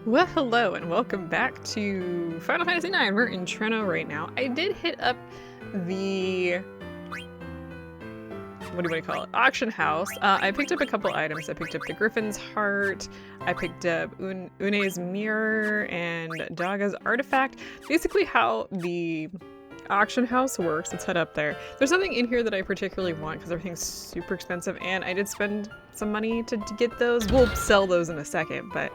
Well, hello and welcome back to Final Fantasy IX. We're in Treno right now. I did hit up the, what do you call it, auction house. I picked up a couple items. I picked up the Griffin's Heart, I picked up Une's Mirror, and Daga's Artifact. Basically how the auction house works, let's head up there. There's nothing in here that I particularly want because everything's super expensive, and I did spend some money to get those. We'll sell those in a second, but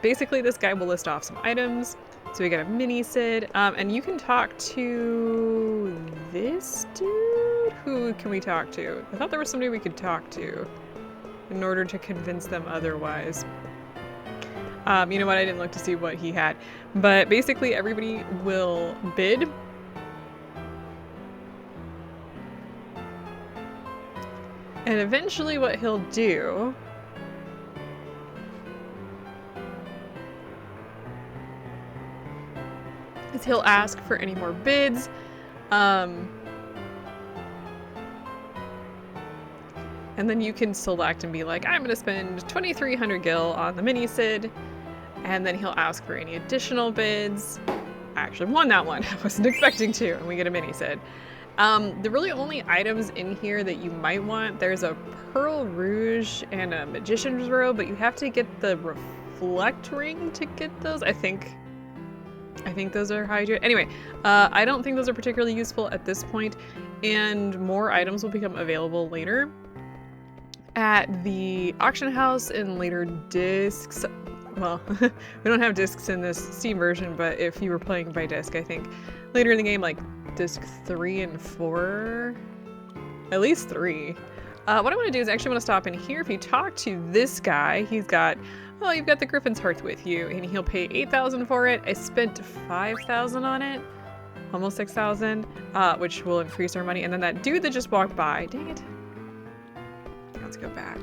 basically this guy will list off some items. So we got a mini Sid, and you can talk to this dude? Who can we talk to? I thought there was somebody we could talk to in order to convince them otherwise. You know what, I didn't look to see what he had. But basically everybody will bid. And eventually what he'll do is he'll ask for any more bids. And then you can select and be like, I'm gonna spend 2,300 gil on the mini Sid. And then he'll ask for any additional bids. I actually won that one. I wasn't expecting to, and we get a mini Sid. The really only items in here that you might want, there's a Pearl Rouge and a Magician's Robe, but you have to get the Reflect Ring to get those, I think those are high tier. Anyway, I don't think those are particularly useful at this point, and more items will become available later at the auction house in later discs. Well, we don't have discs in this Steam version, but if you were playing by disc, I think later in the game, like disc 3 and 4, at least 3. What I want to do is actually want to stop in here. If you talk to this guy, he's got, oh, you've got the Griffin's Heart with you, and he'll pay 8,000 for it. I spent 5,000 on it, almost 6,000, which will increase our money. And then that dude that just walked by, dang it. Let's go back.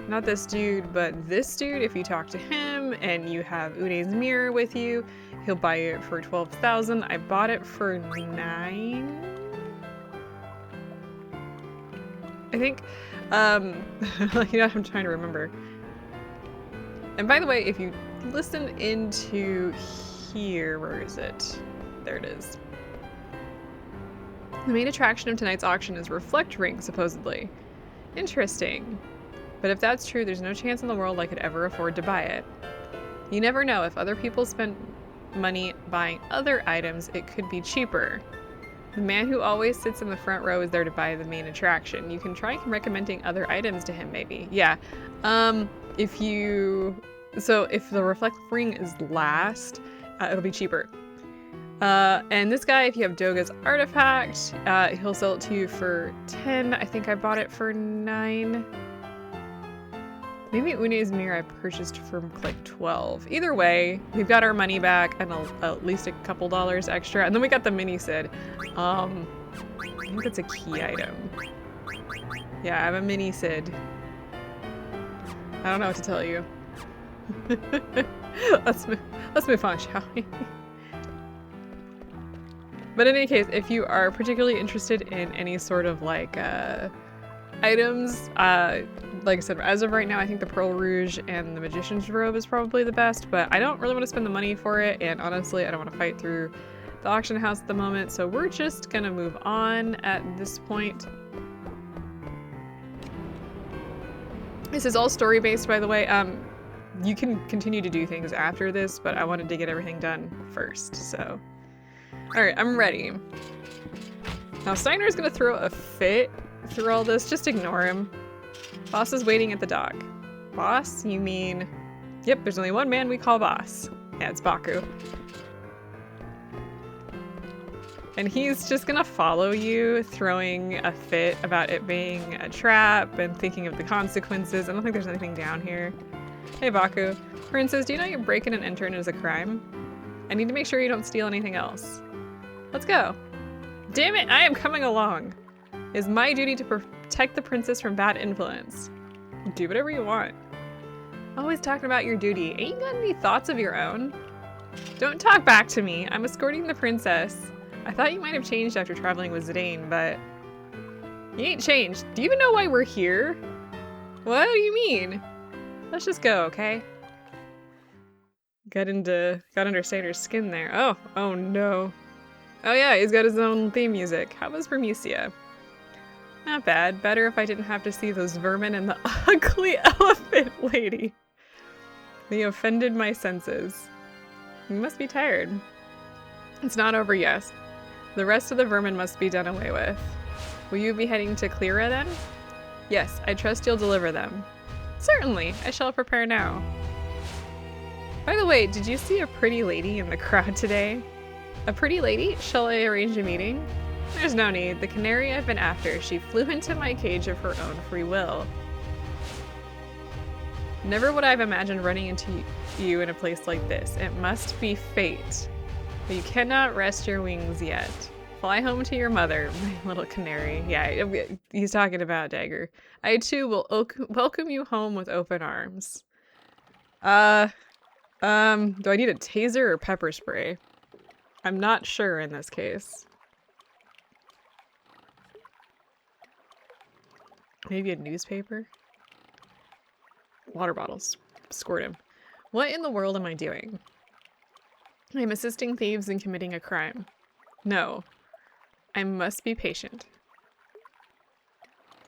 Not this dude, but this dude, if you talk to him and you have Une's Mirror with you, he'll buy it for 12,000. I bought it for 9. I think, you know, I'm trying to remember. And by the way, if you listen into here, where is it? There it is. The main attraction of tonight's auction is Reflect Ring, supposedly. Interesting. But if that's true, there's no chance in the world I could ever afford to buy it. You never know, if other people spent money buying other items, it could be cheaper. The man who always sits in the front row is there to buy the main attraction. You can try recommending other items to him, maybe. Yeah. If the Reflect Ring is last, it'll be cheaper. And this guy, if you have Doga's Artifact, he'll sell it to you for 10. I think I bought it for 9. Maybe Une's Mirror I purchased for like 12. Either way, we've got our money back and at least a couple dollars extra. And then we got the mini Sid. I think that's a key item. Yeah, I have a mini Sid. I don't know what to tell you. Let's move on, shall we? But in any case, if you are particularly interested in any sort of like items, like I said, as of right now, I think the Pearl Rouge and the Magician's Robe is probably the best, but I don't really want to spend the money for it, and honestly, I don't want to fight through the auction house at the moment, so we're just gonna move on at this point. This is all story-based, by the way. You can continue to do things after this, but I wanted to get everything done first, so. Alright, I'm ready. Now, Steiner's gonna throw a fit through all this. Just ignore him. Boss is waiting at the dock. Boss? You mean... Yep, there's only one man we call boss. Yeah, it's Baku. And he's just gonna follow you, throwing a fit about it being a trap and thinking of the consequences. I don't think there's anything down here. Hey, Baku. Princess, do you know you're breaking and entering is a crime? I need to make sure you don't steal anything else. Let's go. Damn it, I am coming along. It is my duty to protect the princess from bad influence. Do whatever you want. Always talking about your duty. Ain't you got any thoughts of your own? Don't talk back to me. I'm escorting the princess. I thought you might have changed after traveling with Zidane, but you ain't changed. Do you even know why we're here? What do you mean? Let's just go, okay? got under Sator's skin there. Oh no. Oh yeah, he's got his own theme music. How was Bermucia? Not bad. Better if I didn't have to see those vermin and the ugly elephant lady. They offended my senses. You must be tired. It's not over yet. The rest of the vermin must be done away with. Will you be heading to Clera then? Yes, I trust you'll deliver them. Certainly, I shall prepare now. By the way, did you see a pretty lady in the crowd today? A pretty lady? Shall I arrange a meeting? There's no need. The canary I've been after, she flew into my cage of her own free will. Never would I have imagined running into you in a place like this. It must be fate. But you cannot rest your wings yet. Fly home to your mother, my little canary. Yeah, he's talking about Dagger. I too will welcome you home with open arms. Do I need a taser or pepper spray? I'm not sure in this case. Maybe a newspaper? Water bottles. Squirt him. What in the world am I doing? I'm assisting thieves in committing a crime. No. I must be patient.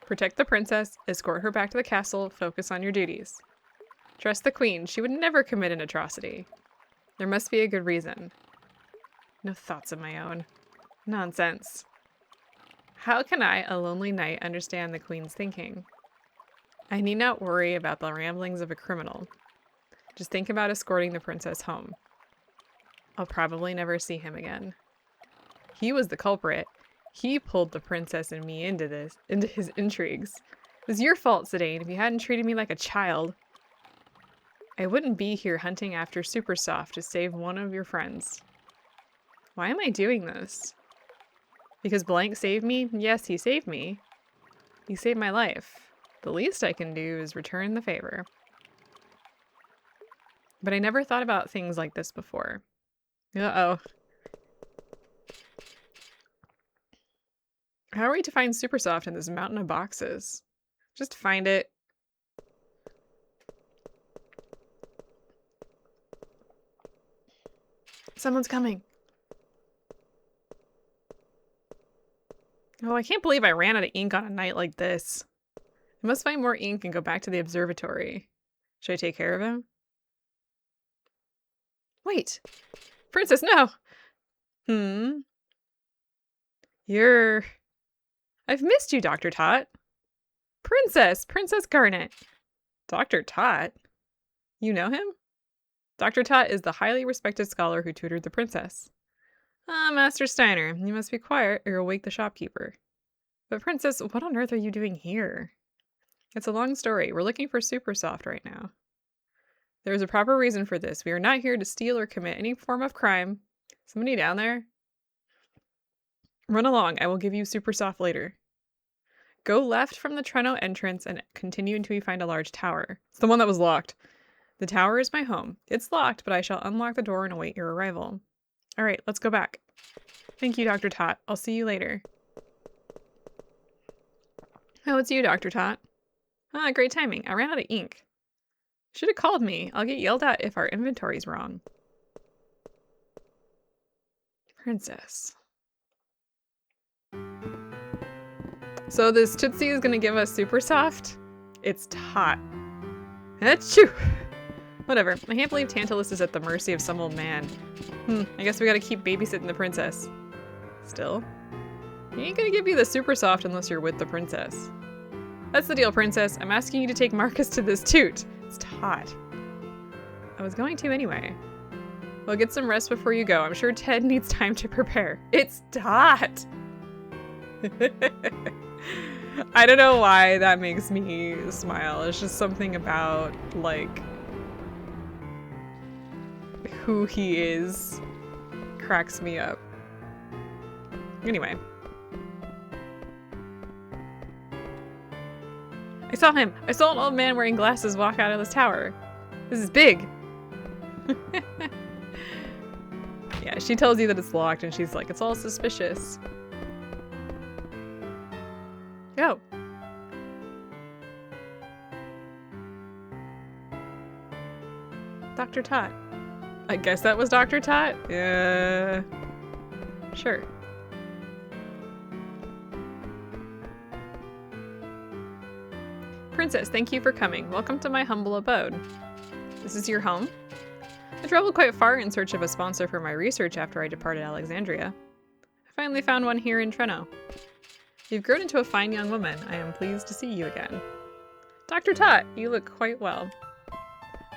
Protect the princess, escort her back to the castle, focus on your duties. Trust the queen, she would never commit an atrocity. There must be a good reason. No thoughts of my own. Nonsense. How can I, a lonely knight, understand the queen's thinking? I need not worry about the ramblings of a criminal. Just think about escorting the princess home. I'll probably never see him again. He was the culprit. He pulled the princess and me into his intrigues. It was your fault, Zidane, if you hadn't treated me like a child. I wouldn't be here hunting after Super Soft to save one of your friends. Why am I doing this? Because Blank saved me? Yes, he saved me. He saved my life. The least I can do is return the favor. But I never thought about things like this before. Uh-oh. How are we to find Super Soft in this mountain of boxes? Just find it. Someone's coming. Oh, I can't believe I ran out of ink on a night like this. I must find more ink and go back to the observatory. Should I take care of him? Wait! Princess, no! I've missed you, Dr. Tot. Princess Garnet. Dr. Tot? You know him? Dr. Tot is the highly respected scholar who tutored the princess. Ah, Master Steiner, you must be quiet or you'll wake the shopkeeper. But Princess, what on earth are you doing here? It's a long story. We're looking for Super Soft right now. There is a proper reason for this. We are not here to steal or commit any form of crime. Somebody down there? Run along. I will give you Super Soft later. Go left from the Treno entrance and continue until you find a large tower. It's the one that was locked. The tower is my home. It's locked, but I shall unlock the door and await your arrival. All right, let's go back. Thank you, Dr. Tot. I'll see you later. Oh, it's you, Dr. Tot. Ah, great timing. I ran out of ink. Should have called me. I'll get yelled at if our inventory's wrong. Princess. So this Tootsie is gonna give us Super Soft? It's Tot. Achoo! Whatever. I can't believe Tantalus is at the mercy of some old man. I guess we gotta keep babysitting the princess. Still? He ain't gonna give you the Super Soft unless you're with the princess. That's the deal, princess. I'm asking you to take Marcus to this toot. It's Tot. I was going to anyway. Well, get some rest before you go. I'm sure Ted needs time to prepare. It's Tot! I don't know why that makes me smile. It's just something about, like, who he is cracks me up. Anyway. I saw him! I saw an old man wearing glasses walk out of this tower. This is big! Yeah, she tells you that it's locked and she's like, it's all suspicious. Go! Dr. Tot. I guess that was Dr. Tot? Sure. Princess, thank you for coming. Welcome to my humble abode. This is your home? I traveled quite far in search of a sponsor for my research after I departed Alexandria. I finally found one here in Treno. You've grown into a fine young woman. I am pleased to see you again. Dr. Tot, you look quite well.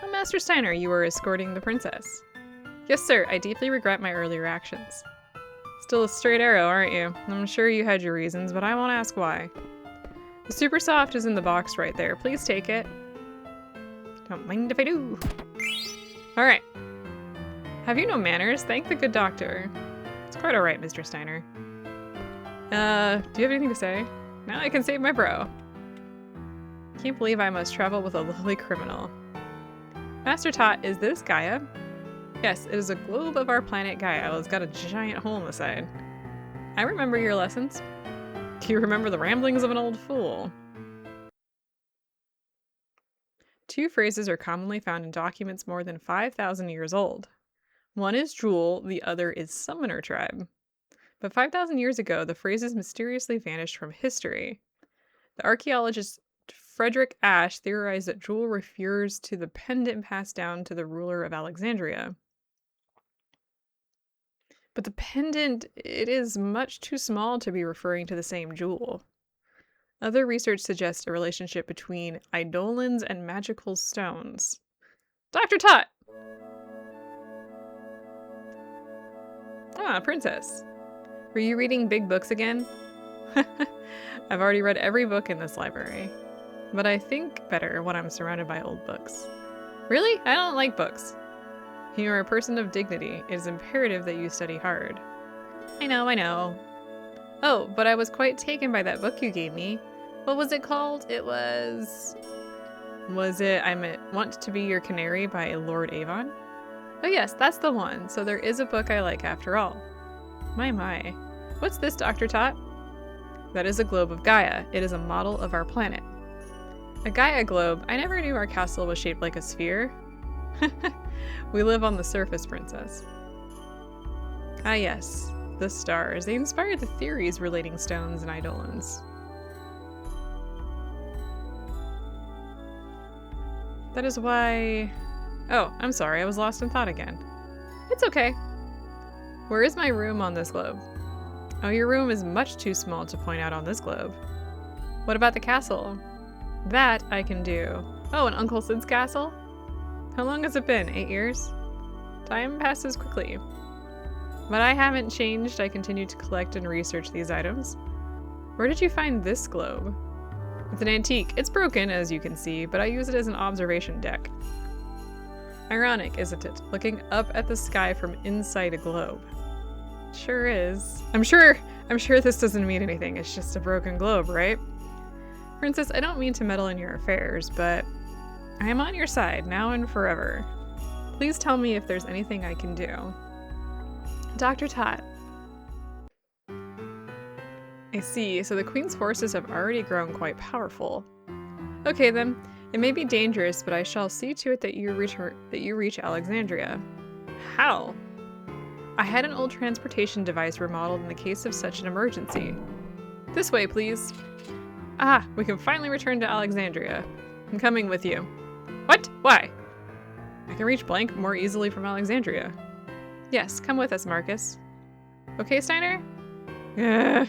Oh, Master Steiner, you were escorting the princess. Yes, sir. I deeply regret my earlier actions. Still a straight arrow, aren't you? I'm sure you had your reasons, but I won't ask why. The super soft is in the box right there. Please take it. Don't mind if I do. Alright. Have you no manners? Thank the good doctor. It's quite alright, Mr. Steiner. Do you have anything to say? Now I can save my bro. Can't believe I must travel with a lowly criminal. Master Tot, is this Gaia? Yes, it is a globe of our planet Gaia. Well, it's got a giant hole in the side. I remember your lessons. Do you remember the ramblings of an old fool? Two phrases are commonly found in documents more than 5,000 years old. One is Jewel, the other is Summoner Tribe. But 5,000 years ago, the phrases mysteriously vanished from history. The archaeologist Frederick Ashe theorized that Jewel refers to the pendant passed down to the ruler of Alexandria. But the pendant, it is much too small to be referring to the same jewel. Other research suggests a relationship between eidolons and magical stones. Dr. Tot! Ah, princess. Were you reading big books again? I've already read every book in this library. But I think better when I'm surrounded by old books. Really? I don't like books. You are a person of dignity. It is imperative that you study hard. I know, I know. Oh, but I was quite taken by that book you gave me. What was it called? It was... Was it I Want to Be Your Canary by Lord Avon? Oh yes, that's the one. So there is a book I like after all. My. What's this, Dr. Tot? That is a globe of Gaia. It is a model of our planet. A Gaia globe? I never knew our castle was shaped like a sphere. We live on the surface, princess. Ah yes, the stars. They inspired the theories relating stones and eidolons. That is why... Oh, I'm sorry, I was lost in thought again. It's okay. Where is my room on this globe? Oh, your room is much too small to point out on this globe. What about the castle? That I can do. Oh, and Uncle Sid's castle? How long has it been? 8 years? Time passes quickly. But I haven't changed. I continue to collect and research these items. Where did you find this globe? It's an antique. It's broken, as you can see, but I use it as an observation deck. Ironic, isn't it? Looking up at the sky from inside a globe. Sure is. I'm sure this doesn't mean anything. It's just a broken globe, right? Princess, I don't mean to meddle in your affairs, but I am on your side now and forever. Please tell me if there's anything I can do. Dr. Tot. I see, so the Queen's forces have already grown quite powerful. Okay then, it may be dangerous, but I shall see to it that you reach Alexandria. How? I had an old transportation device remodeled in the case of such an emergency. This way, please. Ah, we can finally return to Alexandria. I'm coming with you. What? Why? I can reach Blank more easily from Alexandria. Yes, come with us, Marcus. Okay, Steiner? Yeah.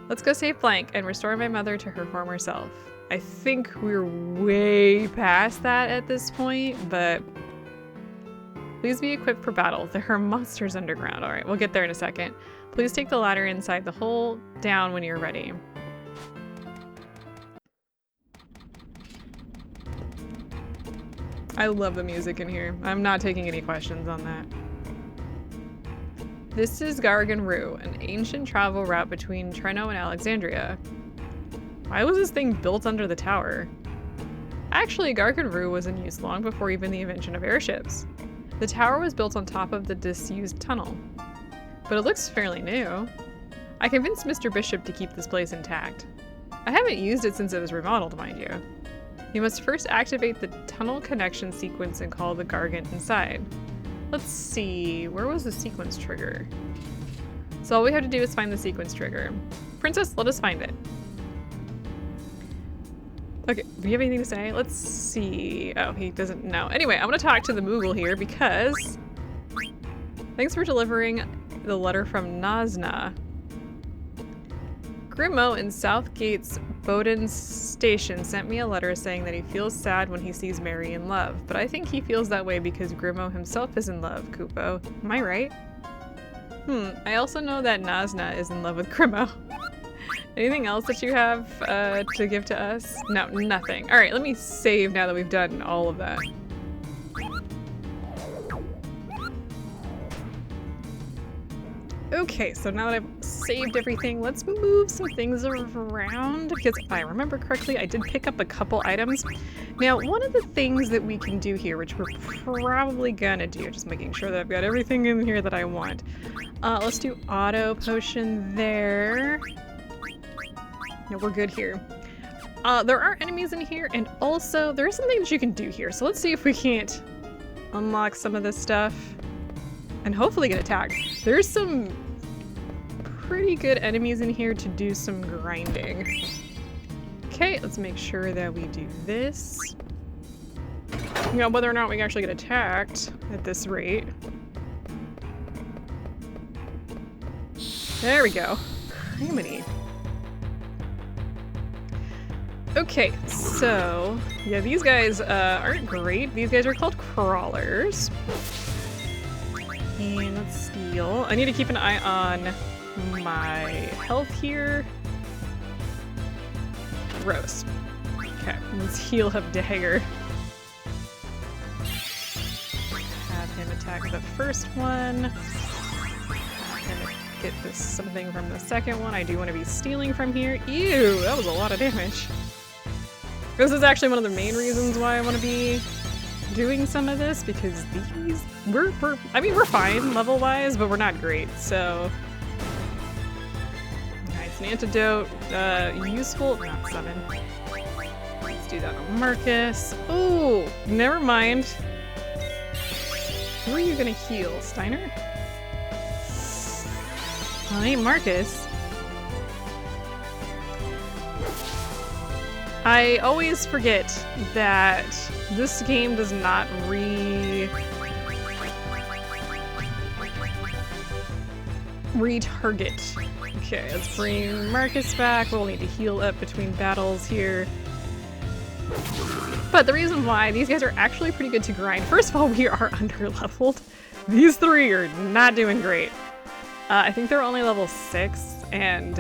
Let's go save Blank and restore my mother to her former self. I think we're way past that at this point, but please be equipped for battle. There are monsters underground. All right, we'll get there in a second. Please take the ladder inside the hole down when you're ready. I love the music in here. I'm not taking any questions on that. This is Gargan Rue, an ancient travel route between Treno and Alexandria. Why was this thing built under the tower? Actually, Gargan Rue was in use long before even the invention of airships. The tower was built on top of the disused tunnel. But it looks fairly new. I convinced Mr. Bishop to keep this place intact. I haven't used it since it was remodeled, mind you. You must first activate the tunnel connection sequence and call the Gargant inside. Let's see, where was the sequence trigger? So all we have to do is find the sequence trigger. Princess, let us find it. Okay, do you have anything to say? Let's see. Oh, he doesn't know. Anyway, I'm gonna talk to the Moogle here because thanks for delivering the letter from Nazna. Grimo in Southgate's Bowden Station sent me a letter saying that he feels sad when he sees Mary in love, but I think he feels that way because Grimo himself is in love, Kupo. Am I right? I also know that Nazna is in love with Grimo. Anything else that you have to give to us? No, nothing. Alright, let me save now that we've done all of that. Okay, so now that I've saved everything, let's move some things around, because if I remember correctly, I did pick up a couple items. Now, one of the things that we can do here, which we're probably gonna do, just making sure that I've got everything in here that I want. Let's do auto potion there. No, we're good here. There are enemies in here, and also there is something that you can do here, so let's see if we can't unlock some of this stuff and hopefully get attacked. There's some pretty good enemies in here to do some grinding. Okay, let's make sure that we do this. You know, whether or not we can actually get attacked at this rate. There we go. Criminy. Okay, so yeah, these guys aren't great. These guys are called crawlers. And let's steal. I need to keep an eye on my health here. Gross. Okay, let's heal up Dagger. Have him attack the first one. Have him get this something from the second one. I do want to be stealing from here. Ew, that was a lot of damage. This is actually one of the main reasons why I want to be doing some of this, because these we're fine level wise, but we're not great. So it's an antidote, useful, not summon. Let's do that on Marcus. Oh, never mind. Who are you gonna heal, Steiner? Well, it ain't Marcus. I always forget that this game does not retarget. Okay, let's bring Marcus back. We'll need to heal up between battles here. But the reason why these guys are actually pretty good to grind, first of all, we are under-leveled. These three are not doing great. I think they're only level 6, and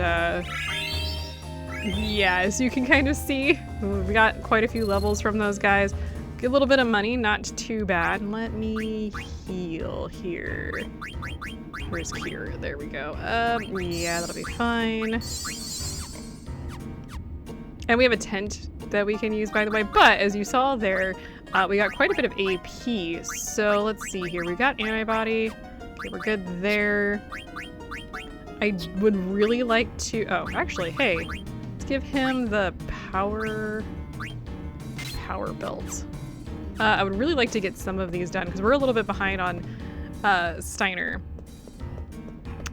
yeah, as you can kind of see, we got quite a few levels from those guys. Get a little bit of money, not too bad. Let me heal here. Where's Kira? There we go. Yeah, that'll be fine. And we have a tent that we can use, by the way. But as you saw there, we got quite a bit of AP. So let's see here. We got antibody. Okay, we're good there. I would really like to... Oh, actually, hey. Let's give him the power belt. I would really like to get some of these done because we're a little bit behind on Steiner.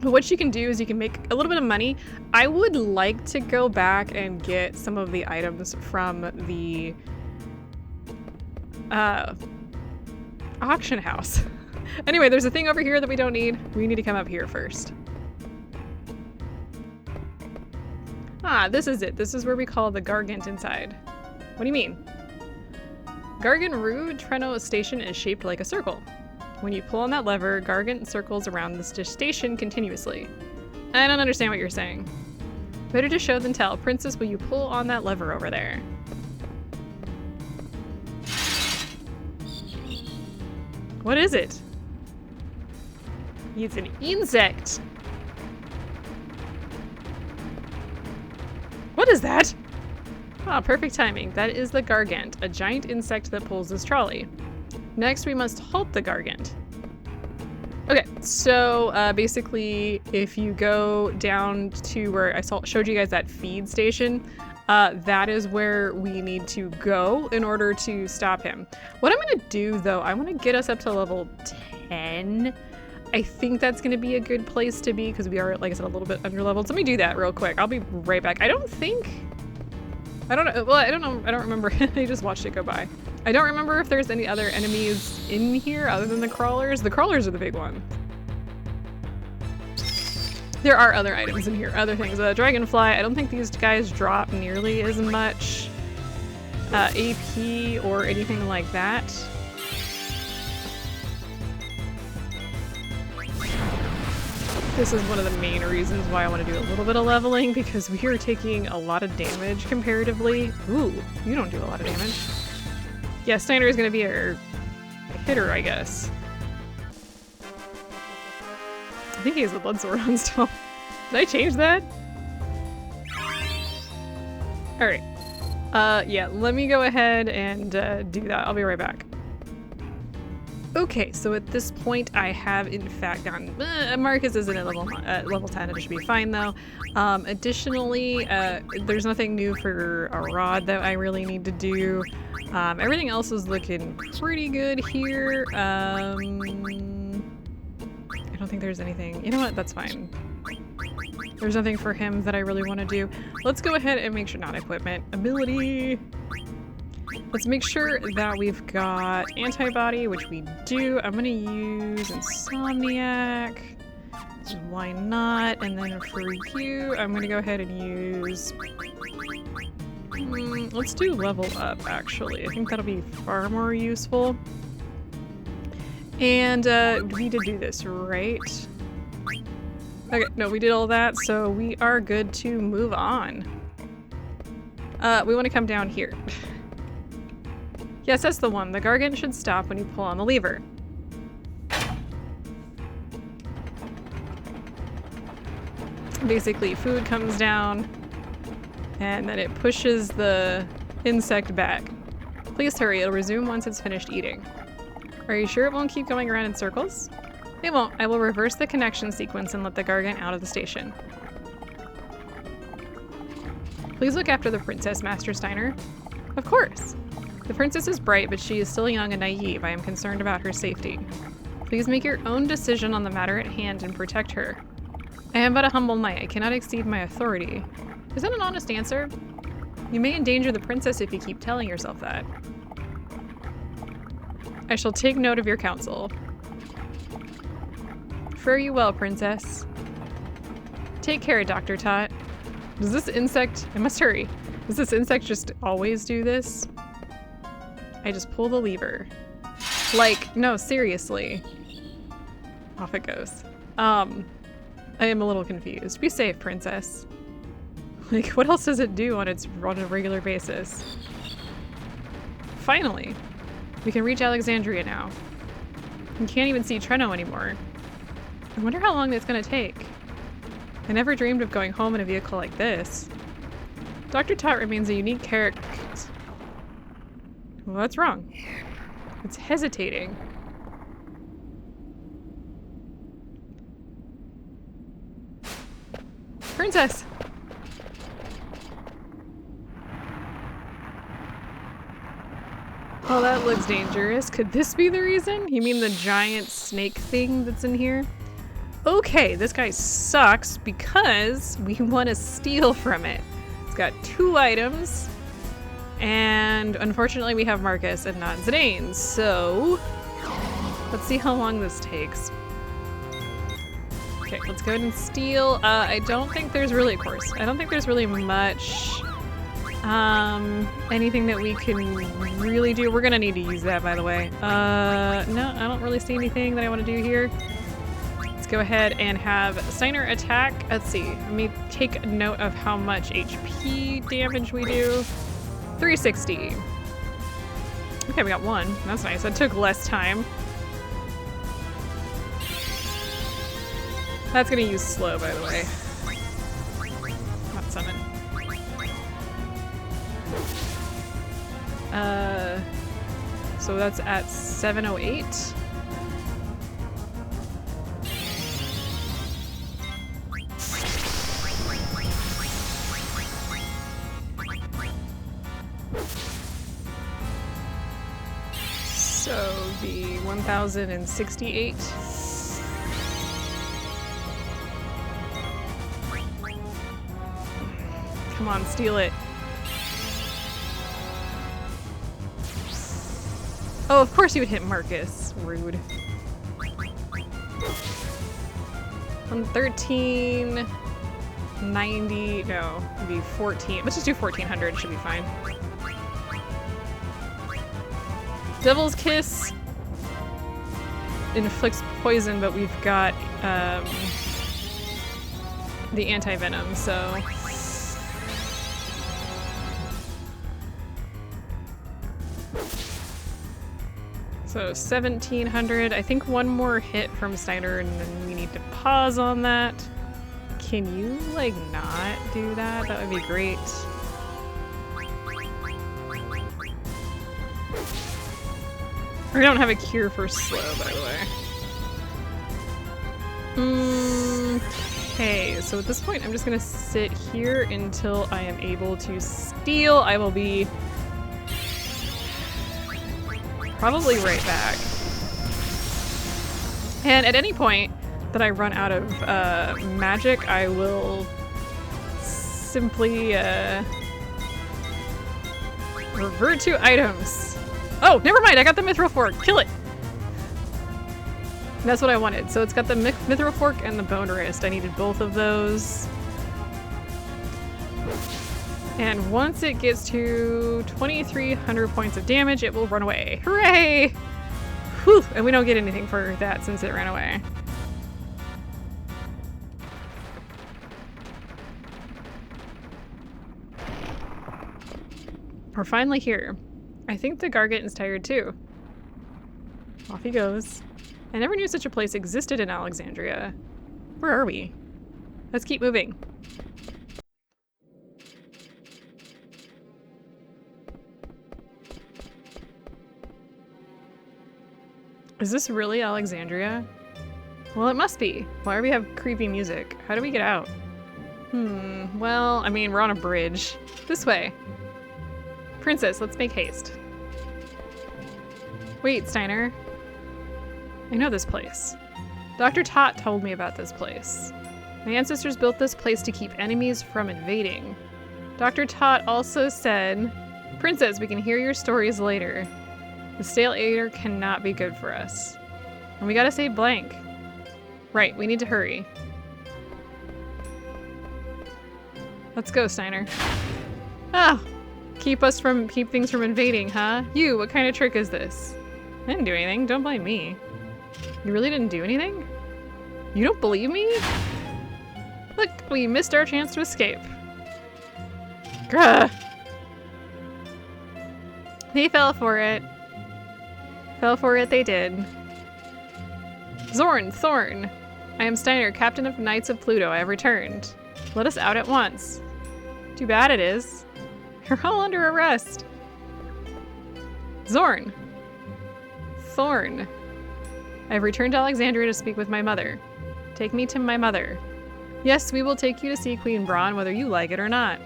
But what you can do is you can make a little bit of money. I would like to go back and get some of the items from the auction house. Anyway, there's a thing over here that we don't need. We need to come up here first. Ah, this is it. This is where we call the Gargant inside. What do you mean? Gargant Rue Treno Station is shaped like a circle. When you pull on that lever, Gargant circles around the station continuously. I don't understand what you're saying. Better to show than tell. Princess, will you pull on that lever over there? What is it? It's an insect. What is that? Ah, perfect timing. That is the Gargant, a giant insect that pulls this trolley. Next, we must halt the Gargant. Okay, so basically, if you go down to where I showed you guys that feed station, that is where we need to go in order to stop him. What I'm gonna do though, I wanna get us up to level 10. I think that's gonna be a good place to be because we are, like I said, a little bit under leveled. So let me do that real quick. I'll be right back. I don't know. Well, I don't know. I don't remember. I just watched it go by. I don't remember if there's any other enemies in here other than the crawlers. The crawlers are the big one. There are other items in here, other things. Dragonfly, I don't think these guys drop nearly as much AP or anything like that. This is one of the main reasons why I want to do a little bit of leveling, because we are taking a lot of damage comparatively. Ooh, you don't do a lot of damage. Yeah, Steiner is going to be a hitter, I guess. I think he has the blood sword on still. Did I change that? Alright. Yeah, let me go ahead and do that. I'll be right back. Okay, so at this point I have in fact gotten... Marcus isn't at level 10, it should be fine though. Additionally, there's nothing new for a rod that I really need to do. Everything else is looking pretty good here. I don't think there's anything. You know what? That's fine. There's nothing for him that I really want to do. Let's go ahead and make sure, not equipment, ability. Let's make sure that we've got antibody, which we do. I'm gonna use Insomniac. Why not? And then for you, I'm gonna go ahead and use... let's do level up, actually. I think that'll be far more useful. And we need to do this, right? Okay, no, we did all that, so we are good to move on. We want to come down here. Yes, that's the one. The Gargant should stop when you pull on the lever. Basically, food comes down, and then it pushes the insect back. Please hurry, it'll resume once it's finished eating. Are you sure it won't keep going around in circles? It won't. I will reverse the connection sequence and let the Gargant out of the station. Please look after the princess, Master Steiner. Of course. The princess is bright, but she is still young and naive. I am concerned about her safety. Please make your own decision on the matter at hand and protect her. I am but a humble knight. I cannot exceed my authority. Is that an honest answer? You may endanger the princess if you keep telling yourself that. I shall take note of your counsel. Fare you well, princess. Take care, Dr. Tot. Does this insect... I must hurry. Does this insect just always do this? I just pull the lever. Like, no, seriously. Off it goes. I am a little confused. Be safe, princess. Like, what else does it do on a regular basis? Finally. We can reach Alexandria now. We can't even see Treno anymore. I wonder how long that's gonna take. I never dreamed of going home in a vehicle like this. Dr. Tot remains a unique character. Well, that's wrong. It's hesitating. Princess! Oh, that looks dangerous. Could this be the reason? You mean the giant snake thing that's in here? Okay, this guy sucks because we want to steal from it. It's got 2 items. And unfortunately we have Marcus and not Zidane, so let's see how long this takes. Okay, let's go ahead and steal. I don't think there's really, of course, I don't think there's really much anything that we can really do. We're gonna need to use that, by the way. No, I don't really see anything that I want to do here. Let's go ahead and have Steiner attack. Let's see, let me take note of how much HP damage we do. 360. Okay, we got 1. That's nice. That took less time. That's gonna use slow, by the way. Not summon. So that's at 708. would be 1,068. Come on, steal it. Oh, of course you would hit Marcus. Rude. 113, 90, no, it'd be 14. Let's just do 1,400, it should be fine. Devil's Kiss inflicts poison, but we've got the anti-venom, so... So 1,700. I think one more hit from Steiner and then we need to pause on that. Can you, like, not do that? That would be great. We don't have a cure for slow, by the way. Okay, so at this point I'm just gonna sit here until I am able to steal. I will be probably right back. And at any point that I run out of magic, I will simply revert to items. Oh, never mind, I got the mithril fork. Kill it! That's what I wanted. So it's got the mithril fork and the bone wrist. I needed both of those. And once it gets to 2,300 points of damage, it will run away. Hooray! Whew! And we don't get anything for that since it ran away. We're finally here. I think the Gargan's tired too. Off he goes. I never knew such a place existed in Alexandria. Where are we? Let's keep moving. Is this really Alexandria? Well, it must be. Why do we have creepy music? How do we get out? Well, I mean, we're on a bridge. This way. Princess, let's make haste. Wait, Steiner. I know this place. Dr. Tot told me about this place. My ancestors built this place to keep enemies from invading. Dr. Tot also said, Princess, we can hear your stories later. The stale air cannot be good for us. And we gotta save Blank. Right, we need to hurry. Let's go, Steiner. Ah! Keep things from invading, huh? You, what kind of trick is this? I didn't do anything, don't blame me. You really didn't do anything? You don't believe me? Look, we missed our chance to escape. Grah! They fell for it. Fell for it they did. Zorn, Thorn! I am Steiner, captain of Knights of Pluto. I have returned. Let us out at once. Too bad it is. You're all under arrest. Zorn! Thorn! I have returned to Alexandria to speak with my mother. Take me to my mother. Yes, we will take you to see Queen Braun, whether you like it or not.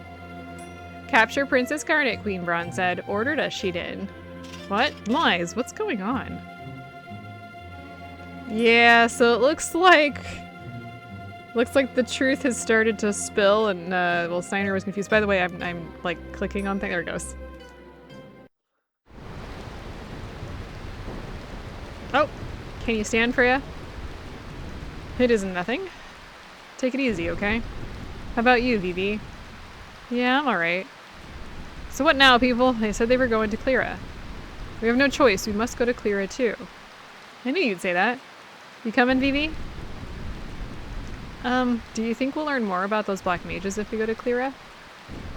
Capture Princess Garnet, Queen Braun said. Ordered us, she did. What? Lies, what's going on? Yeah, so it looks like the truth has started to spill and, well, Steiner was confused. By the way, I'm like, clicking on things. There it goes. Oh, can you stand, Freya? It isn't nothing. Take it easy, okay? How about you, Vivi? Yeah, I'm alright. So what now, people? They said they were going to Clera. We have no choice. We must go to Clera, too. I knew you'd say that. You coming, Vivi? Do you think we'll learn more about those black mages if we go to Clera?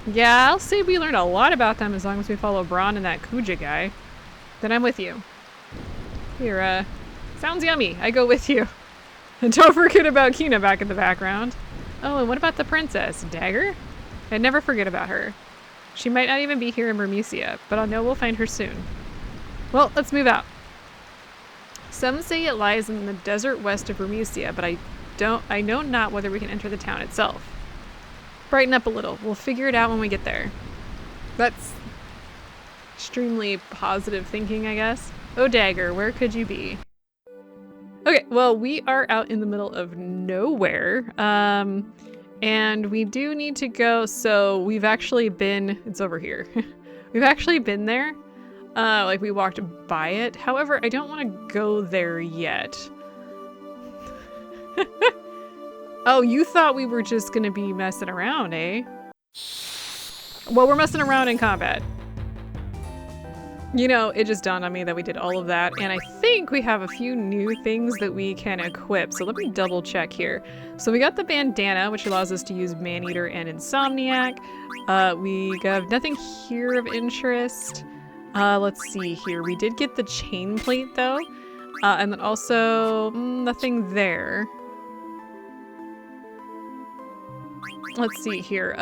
Yeah, I'll say we learn a lot about them as long as we follow Braun and that Kuja guy. Then I'm with you. Clera. Sounds yummy. I go with you. And don't forget about Kina back in the background. Oh, and what about the princess? Dagger? I'd never forget about her. She might not even be here in Bermucia, but I'll know we'll find her soon. Well, let's move out. Some say it lies in the desert west of Bermucia, but I know not whether we can enter the town itself. Brighten up a little. We'll figure it out when we get there. That's extremely positive thinking, I guess. Oh, dagger, where could you be? Okay, well, we are out in the middle of nowhere. And we do need to go, so we've actually been, it's over here. We've actually been there. Like we walked by it. However, I don't want to go there yet. Oh, you thought we were just gonna be messing around, eh? Well, we're messing around in combat. You know, it just dawned on me that we did all of that, and I think we have a few new things that we can equip. So let me double check here. So we got the bandana, which allows us to use Maneater and Insomniac. We have nothing here of interest. Let's see here. We did get the chain plate though, and then also nothing there. Let's see here.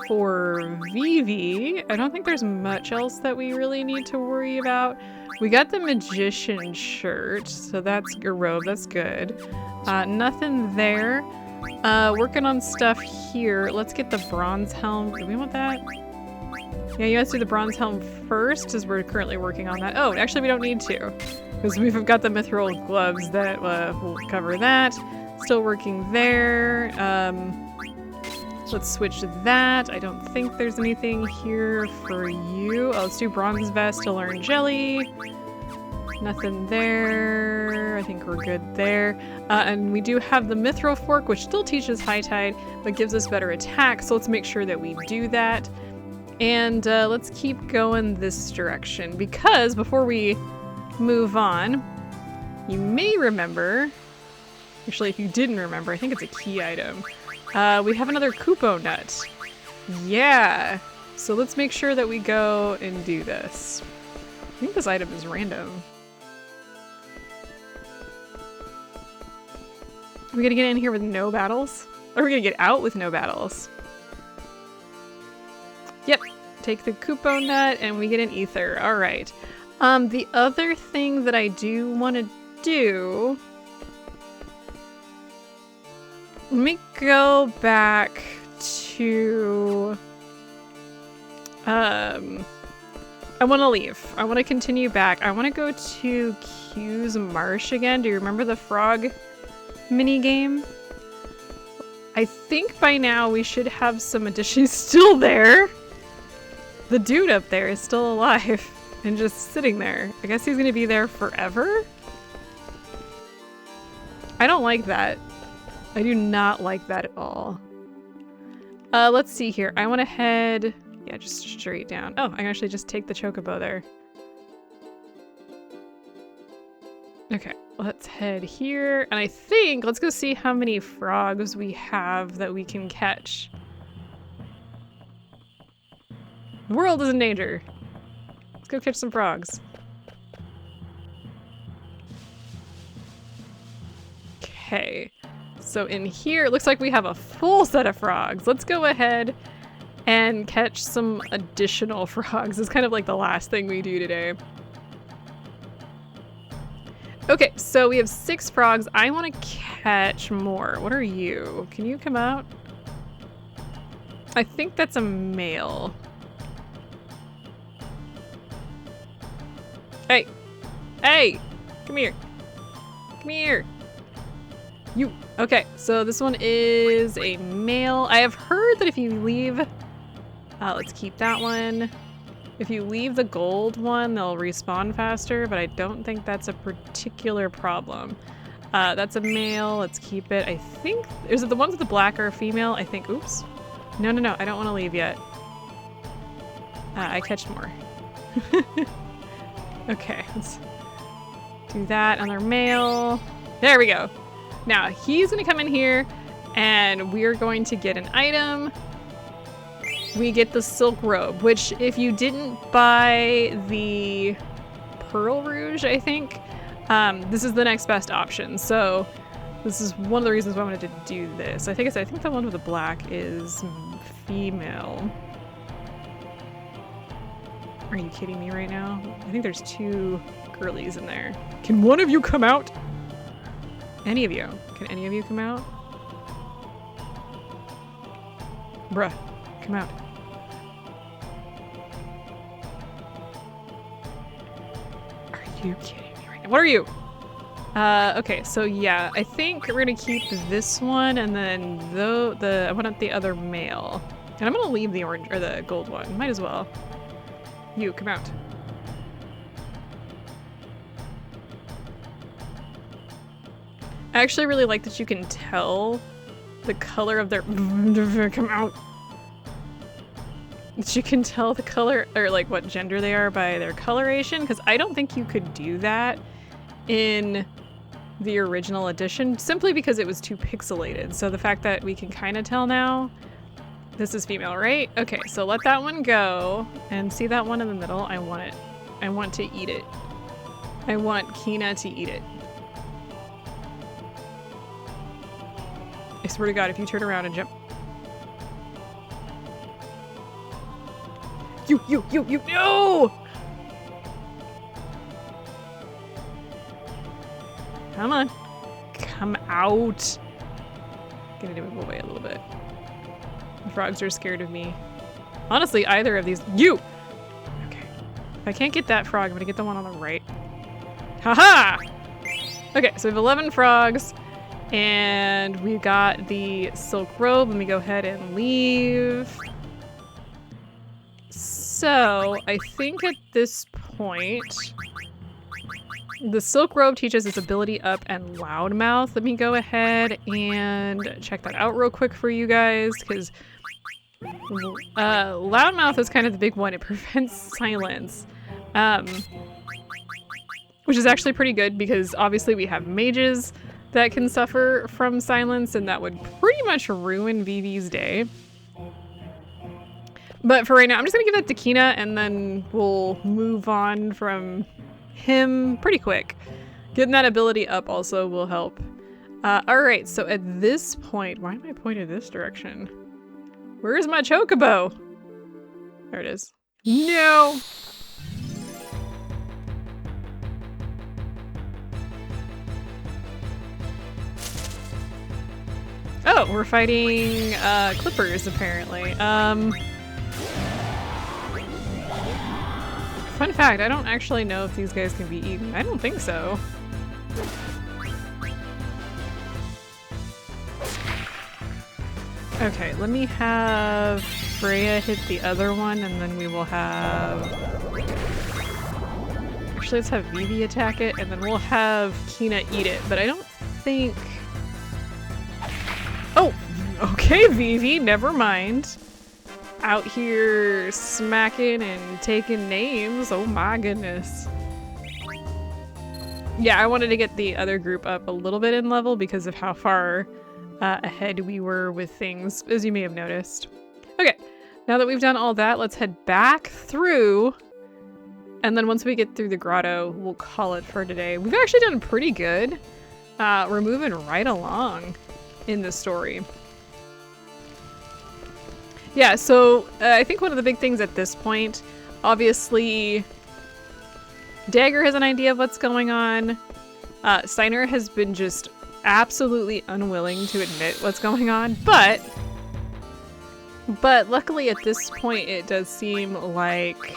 For Vivi, I don't think there's much else that we really need to worry about. We got the magician shirt, so that's a robe, that's good. Nothing there. Working on stuff here. Let's get the bronze helm. Do we want that? Yeah, you guys do the bronze helm first, as we're currently working on that. Oh, actually we don't need to, because we've got the mithril gloves that will cover that. Still working there. Let's switch to that. I don't think there's anything here for you. Oh, let's do bronze vest to learn jelly. Nothing there. I think we're good there. And we do have the mithril fork, which still teaches high tide, but gives us better attack. So let's make sure that we do that. And let's keep going this direction, because before we move on, you may remember, actually if you didn't remember, I think it's a key item. We have another Kupo nut. Yeah. So let's make sure that we go and do this. I think this item is random. Are we gonna get in here with no battles? Or are we gonna get out with no battles? Yep. Take the Kupo nut and we get an ether. All right. The other thing that I do want to do... Let me go back to, I want to leave. I want to continue back. I want to go to Q's Marsh again. Do you remember the frog mini game? I think by now we should have some additions still there. The dude up there is still alive and just sitting there. I guess he's going to be there forever? I don't like that. I do not like that at all. Let's see here. I want to head... Yeah, just straight down. Oh, I can actually just take the chocobo there. Okay, let's head here. And I think, let's go see how many frogs we have that we can catch. The world is in danger. Let's go catch some frogs. Okay. So in here, it looks like we have a full set of frogs. Let's go ahead and catch some additional frogs. It's kind of like the last thing we do today. Okay, so we have 6 frogs. I want to catch more. What are you? Can you come out? I think that's a male. Hey! Hey! Come here! Come here! You! Okay, so this one is a male. I have heard that if you leave... let's keep that one. If you leave the gold one, they'll respawn faster, but I don't think that's a particular problem. That's a male. Let's keep it. I think... Is it the ones with the black are female? I think... Oops. No, no, no. I don't want to leave yet. I catched more. Okay, let's do that. Another male. There we go. Now, he's going to come in here, and we're going to get an item. We get the silk robe, which if you didn't buy the Pearl Rouge, I think, this is the next best option. So this is one of the reasons why I wanted to do this. I think the one with the black is female. Are you kidding me right now? I think there's 2 girlies in there. Can one of you come out? Any of you. Can any of you come out? Bruh, come out. Are you kidding me right now? What are you? Okay, so yeah, I think we're gonna keep this one, and then I want the other male. And I'm gonna leave the orange, or the gold one. Might as well. You, come out. I actually really like that you can tell the color of their come out. That you can tell the color, or like what gender they are by their coloration, because I don't think you could do that in the original edition, simply because it was too pixelated. So the fact that we can kind of tell now, this is female, right? Okay, so let that one go, and see that one in the middle? I want it. I want to eat it. I want Kina to eat it. I swear to God, if you turn around and jump. You, no! Come on. Come out. Gonna need to move away a little bit. The frogs are scared of me. Honestly, either of these. You! Okay. If I can't get that frog, I'm gonna get the one on the right. Haha! Okay, so we have 11 frogs. And we got the silk robe. Let me go ahead and leave. So, I think at this point, the silk robe teaches its ability up and loudmouth. Let me go ahead and check that out real quick for you guys, because loudmouth is kind of the big one. It prevents silence, which is actually pretty good, because obviously we have mages that can suffer from silence, and that would pretty much ruin Vivi's day. But for right now, I'm just gonna give that to Kina, and then we'll move on from him pretty quick. Getting that ability up also will help. Alright, so at this point, why am I pointed this direction? Where's my chocobo? There it is. No! Oh, we're fighting clippers, apparently. Fun fact, I don't actually know if these guys can be eaten. I don't think so. Okay, let me have Freya hit the other one, and then we will have... Actually, let's have Vivi attack it, and then we'll have Kina eat it, but I don't think... Oh! Okay, Vivi, never mind. Out here smacking and taking names. Oh my goodness. Yeah, I wanted to get the other group up a little bit in level because of how far ahead we were with things, as you may have noticed. Okay, now that we've done all that, let's head back through. And then once we get through the grotto, we'll call it for today. We've actually done pretty good. We're moving right along in the story. Yeah, so I think one of the big things at this point, obviously, Dagger has an idea of what's going on. Steiner has been just absolutely unwilling to admit what's going on, but luckily at this point it does seem like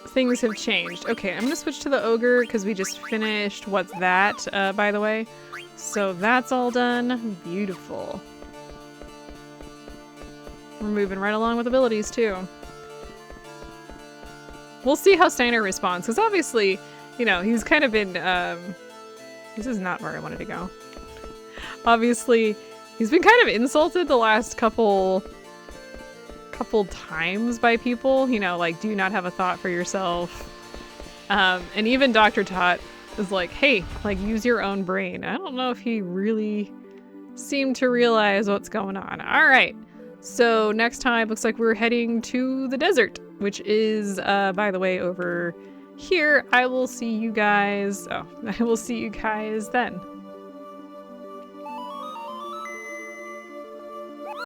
things have changed. Okay, I'm gonna switch to the ogre because we just finished What's That, by the way. So that's all done. Beautiful. We're moving right along with abilities too. We'll see how Steiner responds, because obviously, you know, he's kind of been, this is not where I wanted to go. Obviously, he's been kind of insulted the last couple times by people, you know, like, do you not have a thought for yourself? And even Dr. Tot is like, hey, like, use your own brain. I don't know if he really seemed to realize what's going on. All right. So next time, looks like we're heading to the desert, which is, by the way, over here. I will see you guys then.